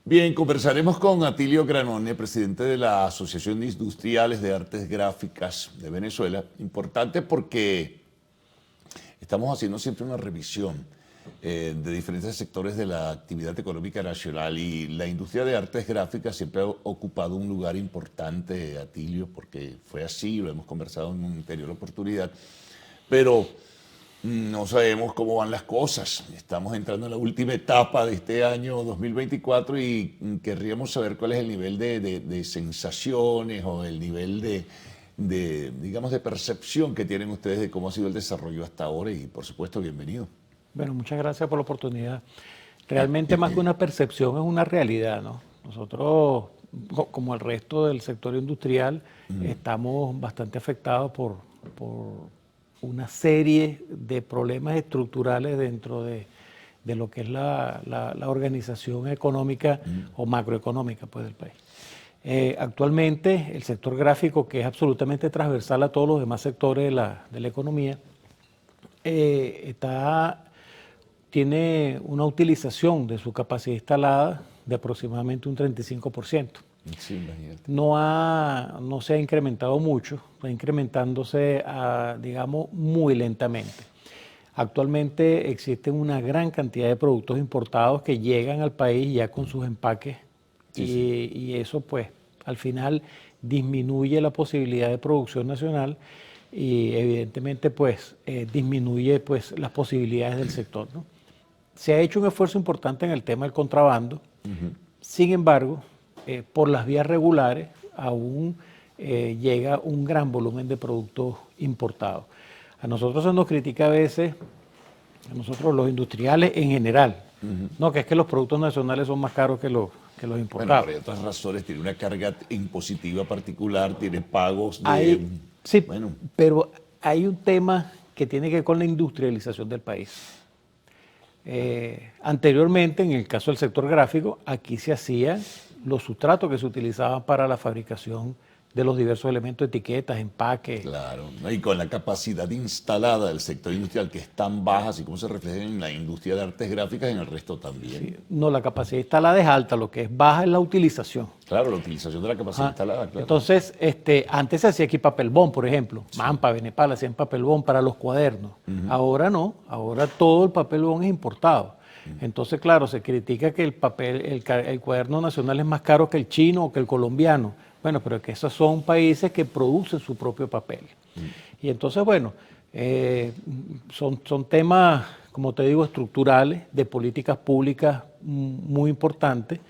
Bien, conversaremos con Atilio Granone, presidente de la Asociación de Industriales de Artes Gráficas de Venezuela. Importante porque estamos haciendo siempre una revisión de diferentes sectores de la actividad económica nacional y la industria de artes gráficas siempre ha ocupado un lugar importante, Atilio, porque fue así, lo hemos conversado en una anterior oportunidad, pero no sabemos cómo van las cosas. Estamos entrando en la última etapa de este año 2024 y querríamos saber cuál es el nivel de sensaciones o el nivel digamos, de percepción que tienen ustedes de cómo ha sido el desarrollo hasta ahora y, por supuesto, bienvenido. Bueno, muchas gracias por la oportunidad. Realmente más que una percepción es una realidad, ¿no? Nosotros, como el resto del sector industrial, estamos bastante afectados por una serie de problemas estructurales dentro de lo que es la organización económica o macroeconómica, pues, del país. Actualmente el sector gráfico, que es absolutamente transversal a todos los demás sectores de la economía, tiene una utilización de su capacidad instalada de aproximadamente un 35%. Sí, imagínate. No se ha incrementado mucho, está incrementándose, digamos, muy lentamente. Actualmente existen una gran cantidad de productos importados que llegan al país ya con sus empaques y eso pues al final disminuye la posibilidad de producción nacional y evidentemente pues disminuye pues las posibilidades del sector, ¿no? Se ha hecho un esfuerzo importante en el tema del contrabando. Sin embargo, por las vías regulares aún llega un gran volumen de productos importados. A nosotros se nos critica a veces, a nosotros los industriales en general, no, que es que los productos nacionales son más caros que los Bueno, importados. por otras razones, tiene una carga impositiva particular, tiene pagos de... Sí, Bueno, pero hay un tema que tiene que ver con la industrialización del país. Anteriormente, en el caso del sector gráfico, aquí se hacían los sustratos que se utilizaban para la fabricación de los diversos elementos, etiquetas, empaques. claro, ¿no? Y con la capacidad instalada del sector industrial que es tan baja, así como se refleja en la industria de artes gráficas, en el resto también. Sí, no, la capacidad instalada es alta, lo que es baja es la utilización. Claro, la utilización de la capacidad instalada, claro. Entonces, antes se hacía aquí papel bond, por ejemplo. Mampa, Benepal hacían papel bond para los cuadernos. Ahora no, ahora todo el papel bond es importado. Entonces, claro, se critica que el cuaderno nacional es más caro que el chino o que el colombiano. Bueno, pero es que esos son países que producen su propio papel. Y entonces, bueno, son temas, como te digo, estructurales, de políticas públicas muy importantes.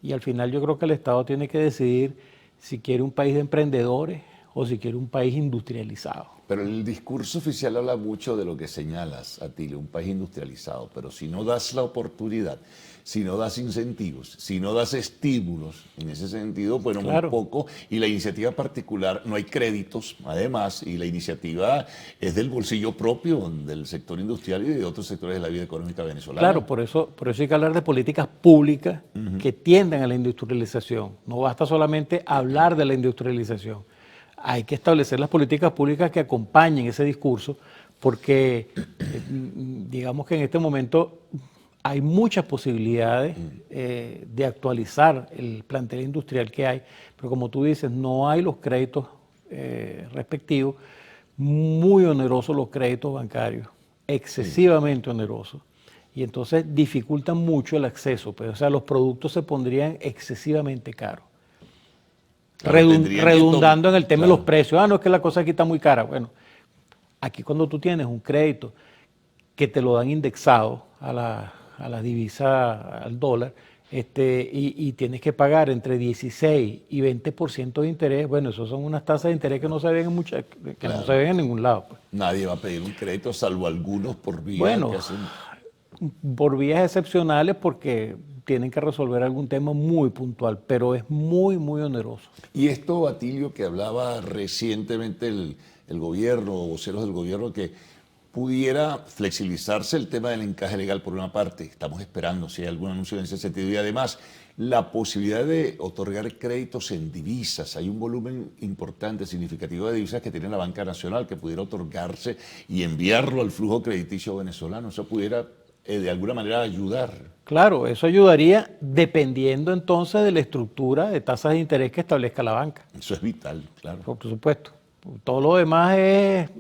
Y al final yo creo que el Estado tiene que decidir si quiere un país de emprendedores o si quiere un país industrializado. Pero el discurso oficial habla mucho de lo que señalas, Atilio, un país industrializado, pero si no das la oportunidad, si no das incentivos, si no das estímulos, en ese sentido, bueno, Claro. un poco, y la iniciativa particular, no hay créditos, además, y la iniciativa es del bolsillo propio del sector industrial y de otros sectores de la vida económica venezolana. Claro, por eso hay que hablar de políticas públicas que tiendan a la industrialización. No basta solamente hablar de la industrialización. Hay que establecer las políticas públicas que acompañen ese discurso, porque digamos que en este momento hay muchas posibilidades de actualizar el plantel industrial que hay, pero como tú dices, no hay los créditos respectivos, muy onerosos los créditos bancarios, excesivamente onerosos, y entonces dificultan mucho el acceso, pues, o sea, los productos se pondrían excesivamente caros. Claro, tendrían que Redundando en el tema de los claro. precios. Ah, no, es que la cosa aquí está muy cara. Bueno, aquí cuando tú tienes un crédito que te lo dan indexado a la divisa, al dólar, y tienes que pagar entre 16 y 20% de interés, bueno, eso son unas tasas de interés que no se ven no se ven en ningún lado, pues. Nadie va a pedir un crédito, salvo algunos por vía Bueno, que hacen... por vías excepcionales porque tienen que resolver algún tema muy puntual, pero es muy, muy oneroso. Y esto, Atilio, que hablaba recientemente el gobierno o voceros del gobierno, que pudiera flexibilizarse el tema del encaje legal por una parte. Estamos esperando si hay algún anuncio en ese sentido. Y además, la posibilidad de otorgar créditos en divisas. Hay un volumen importante, significativo de divisas que tiene la Banca Nacional que pudiera otorgarse y enviarlo al flujo crediticio venezolano. Eso pudiera de alguna manera ayudar. Claro, eso ayudaría dependiendo entonces de la estructura de tasas de interés que establezca la banca, Eso es vital, claro. por supuesto. Todo lo demás es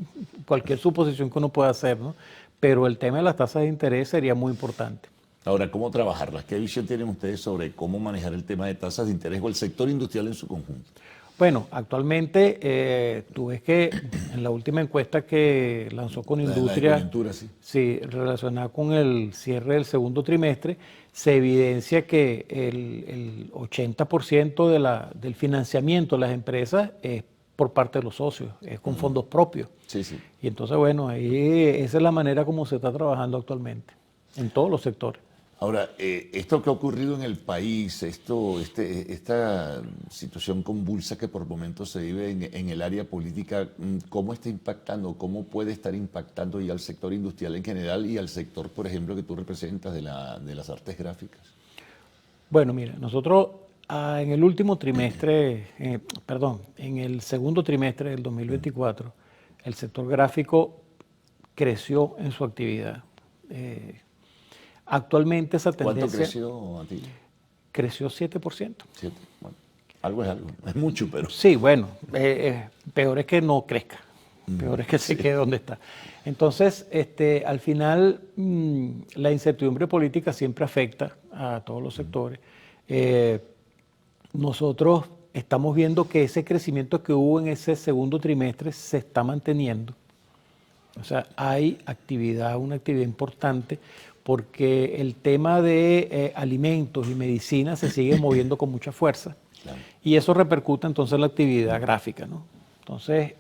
cualquier suposición que uno pueda hacer, ¿no? Pero el tema de las tasas de interés sería muy importante. Ahora, ¿cómo trabajarlas? ¿Qué visión tienen ustedes sobre cómo manejar el tema de tasas de interés o el sector industrial en su conjunto? Bueno, actualmente tú ves que en la última encuesta que lanzó con La de Industria, coyuntura, sí. sí, relacionada con el cierre del segundo trimestre, se evidencia que el 80% del financiamiento de las empresas es por parte de los socios, es con fondos propios. Sí, sí. Y entonces, bueno, ahí esa es la manera como se está trabajando actualmente, en todos los sectores. Ahora, esto que ha ocurrido en el país, esta situación convulsa que por momentos se vive en el área política, ¿cómo está impactando? ¿Cómo puede estar impactando ya al sector industrial en general y al sector, por ejemplo, que tú representas de las artes gráficas? Bueno, mira, nosotros en el último trimestre, perdón, en el segundo trimestre del 2024, el sector gráfico creció en su actividad. Actualmente esa ¿Cuánto tendencia creció a ti? creció 7%. 7. Bueno, algo es algo. No es mucho, pero Sí, bueno, peor es que no crezca, peor es que se quede donde está. Entonces, al final, la incertidumbre política siempre afecta a todos los sectores. Nosotros estamos viendo que ese crecimiento que hubo en ese segundo trimestre se está manteniendo. O sea, hay actividad, una actividad importante, porque el tema de alimentos y medicina se sigue moviendo con mucha fuerza. claro. Y eso repercute entonces en la actividad gráfica, ¿no? Entonces,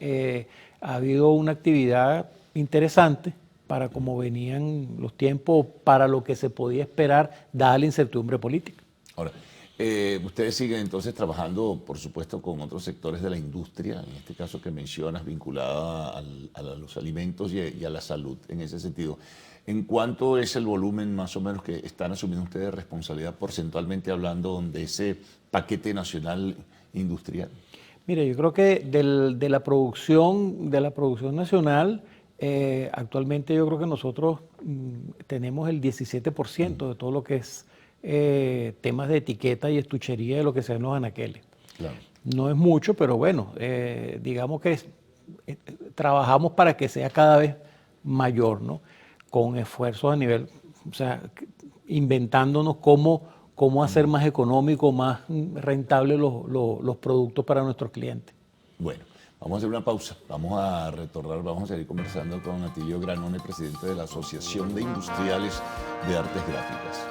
ha habido una actividad interesante para cómo venían los tiempos, para lo que se podía esperar, dada la incertidumbre política. Ahora, ustedes siguen entonces trabajando, por supuesto, con otros sectores de la industria, en este caso que mencionas, vinculada a los alimentos y a la salud, en ese sentido. ¿En cuánto es el volumen más o menos que están asumiendo ustedes responsabilidad porcentualmente hablando de ese paquete nacional industrial? Mira, yo creo que de la producción nacional, actualmente yo creo que nosotros tenemos el 17% de todo lo que es temas de etiqueta y estuchería de lo que se ven los anaqueles. Claro. No es mucho, pero bueno, digamos que trabajamos para que sea cada vez mayor, ¿no? Con esfuerzos a nivel, o sea, inventándonos cómo hacer más económico, más rentable los productos para nuestros clientes. Bueno, vamos a hacer una pausa, vamos a retornar, vamos a seguir conversando con Atilio Granone, presidente de la Asociación de Industriales de Artes Gráficas.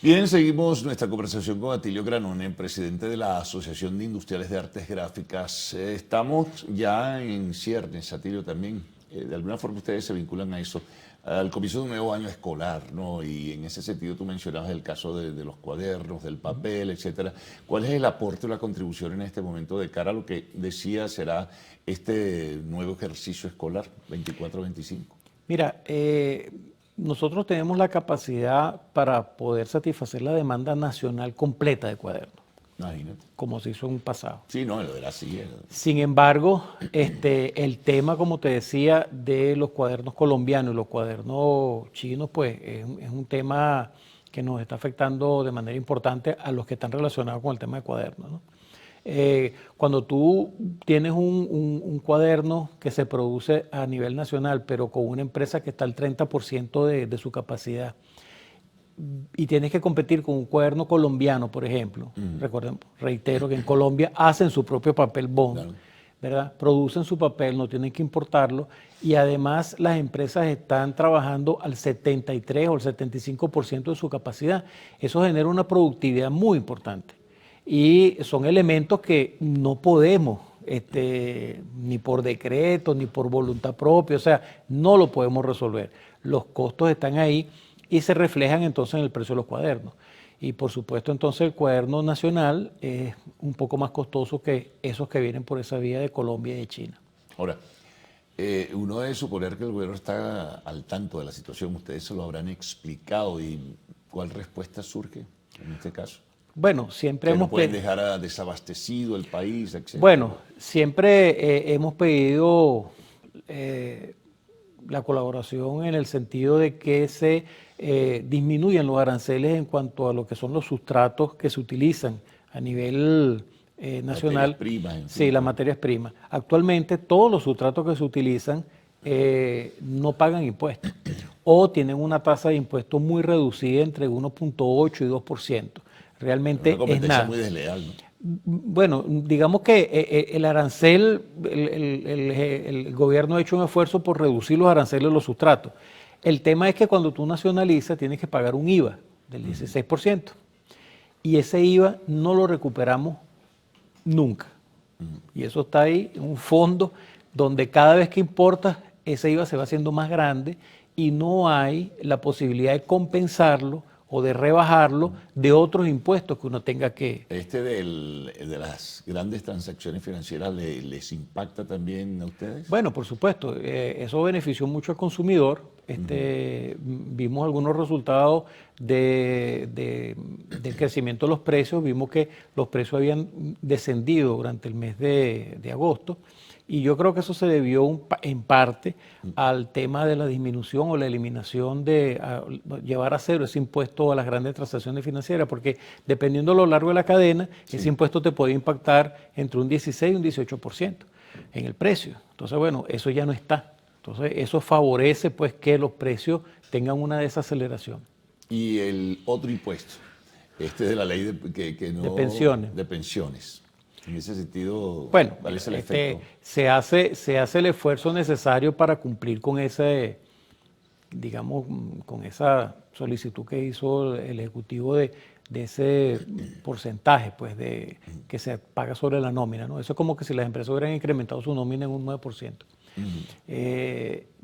Bien, seguimos nuestra conversación con Atilio Granone, presidente de la Asociación de Industriales de Artes Gráficas. Estamos ya en ciernes, Atilio, también. De alguna forma ustedes se vinculan a eso, al comienzo de un nuevo año escolar, ¿no? Y en ese sentido tú mencionabas el caso de los cuadernos, del papel, etcétera. ¿Cuál es el aporte o la contribución en este momento de cara a lo que decía será este nuevo ejercicio escolar 24-25? Mira, nosotros tenemos la capacidad para poder satisfacer la demanda nacional completa de cuadernos, Imagínate. como se hizo en un pasado. Sí, no, lo era así. Sin embargo, el tema, como te decía, de los cuadernos colombianos y los cuadernos chinos, pues es un tema que nos está afectando de manera importante a los que están relacionados con el tema de cuadernos, ¿no? Cuando tú tienes un cuaderno que se produce a nivel nacional, pero con una empresa que está al 30% de su capacidad, y tienes que competir con un cuaderno colombiano, por ejemplo, reitero que en Colombia hacen su propio papel bond, Claro. ¿verdad? Producen su papel, no tienen que importarlo, y además las empresas están trabajando al 73 o el 75% de su capacidad. Eso genera una productividad muy importante. Y son elementos que no podemos, ni por decreto, ni por voluntad propia, o sea, no lo podemos resolver. Los costos están ahí y se reflejan entonces en el precio de los cuadernos. Y por supuesto entonces el cuaderno nacional es un poco más costoso que esos que vienen por esa vía de Colombia y de China. Ahora, uno debe suponer que el gobierno está al tanto de la situación, ustedes se lo habrán explicado y ¿cuál respuesta surge en este caso? Bueno, siempre hemos pueden dejar desabastecido el país, etc. Bueno, siempre hemos pedido la colaboración en el sentido de que se disminuyan los aranceles en cuanto a lo que son los sustratos que se utilizan a nivel nacional. Materias primas. Sí, las materias primas. Actualmente todos los sustratos que se utilizan no pagan impuestos o tienen una tasa de impuestos muy reducida entre 1.8 y 2%. Realmente una competencia es nada. Muy desleal, ¿no? Bueno, digamos que el arancel, el gobierno ha hecho un esfuerzo por reducir los aranceles de los sustratos. El tema es que cuando tú nacionalizas tienes que pagar un IVA del 16%. Y ese IVA no lo recuperamos nunca. Y eso está ahí en un fondo donde cada vez que importas, ese IVA se va haciendo más grande y no hay la posibilidad de compensarlo o de rebajarlo de otros impuestos que uno tenga que... De las grandes transacciones financieras les impacta también a ustedes? Bueno, por supuesto, eso benefició mucho al consumidor. Vimos algunos resultados del crecimiento de los precios, vimos que los precios habían descendido durante el mes de agosto. Y yo creo que eso se debió en parte al tema de la disminución o la eliminación de llevar a cero ese impuesto a las grandes transacciones financieras, porque dependiendo a lo largo de la cadena, ese impuesto te puede impactar entre un 16 y un 18% en el precio. Entonces, bueno, eso ya no está. Entonces, eso favorece pues que los precios tengan una desaceleración. Y el otro impuesto, de la ley de pensiones. De pensiones. En ese sentido, bueno, ¿cuál es el efecto? Se hace el esfuerzo necesario para cumplir con ese, digamos, con esa solicitud que hizo el Ejecutivo de ese porcentaje pues, que se paga sobre la nómina, ¿no? Eso es como que si las empresas hubieran incrementado su nómina en un 9%.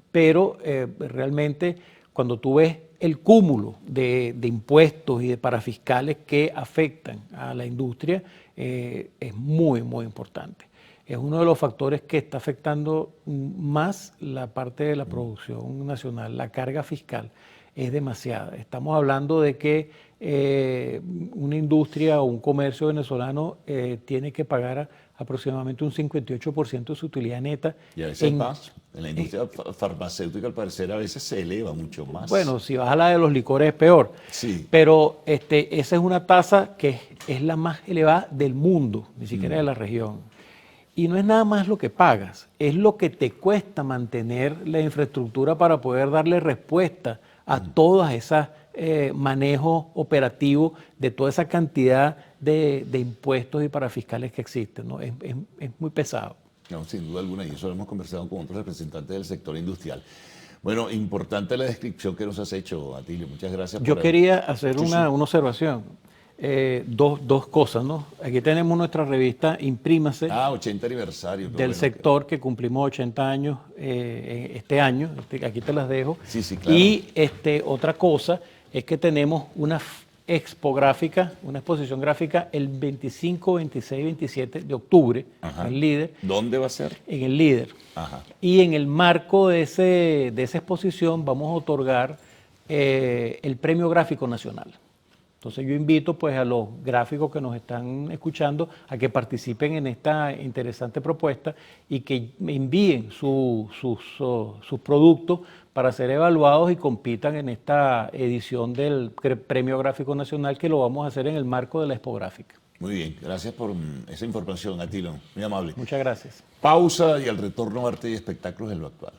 Pero realmente cuando tú ves el cúmulo de impuestos y de parafiscales que afectan a la industria, es muy, muy importante. Es uno de los factores que está afectando más la parte de la producción nacional. La carga fiscal es demasiada. Estamos hablando de que una industria o un comercio venezolano tiene que pagar aproximadamente un 58% de su utilidad neta. Y a veces más. En la industria farmacéutica, al parecer, a veces se eleva mucho más. Bueno, si vas a la de los licores es peor. Sí. Pero esa es una tasa que es la más elevada del mundo, ni siquiera de la región. Y no es nada más lo que pagas, es lo que te cuesta mantener la infraestructura para poder darle respuesta a todas esas manejos operativos de toda esa cantidad de impuestos y parafiscales que existen, ¿no? Es muy pesado. No, sin duda alguna, y eso lo hemos conversado con otros representantes del sector industrial. Bueno, importante la descripción que nos has hecho, Atilio. Muchas gracias. Yo quería hacer una observación. Dos cosas, ¿no? Aquí tenemos nuestra revista Imprímase. 80 aniversario. Del sector que cumplimos 80 años este año. Aquí te las dejo. Sí, claro. Y otra cosa es que tenemos una expográfica, una exposición gráfica el 25, 26, 27 de octubre en el Líder. ¿Dónde va a ser? En el Líder. Ajá. Y en el marco de esa exposición vamos a otorgar el Premio Gráfico Nacional. Entonces yo invito pues a los gráficos que nos están escuchando a que participen en esta interesante propuesta y que envíen sus productos para ser evaluados y compitan en esta edición del Premio Gráfico Nacional, que lo vamos a hacer en el marco de la Expográfica. Muy bien, gracias por esa información, Atilio, muy amable. Muchas gracias. Pausa y al retorno, arte y espectáculos de lo actual.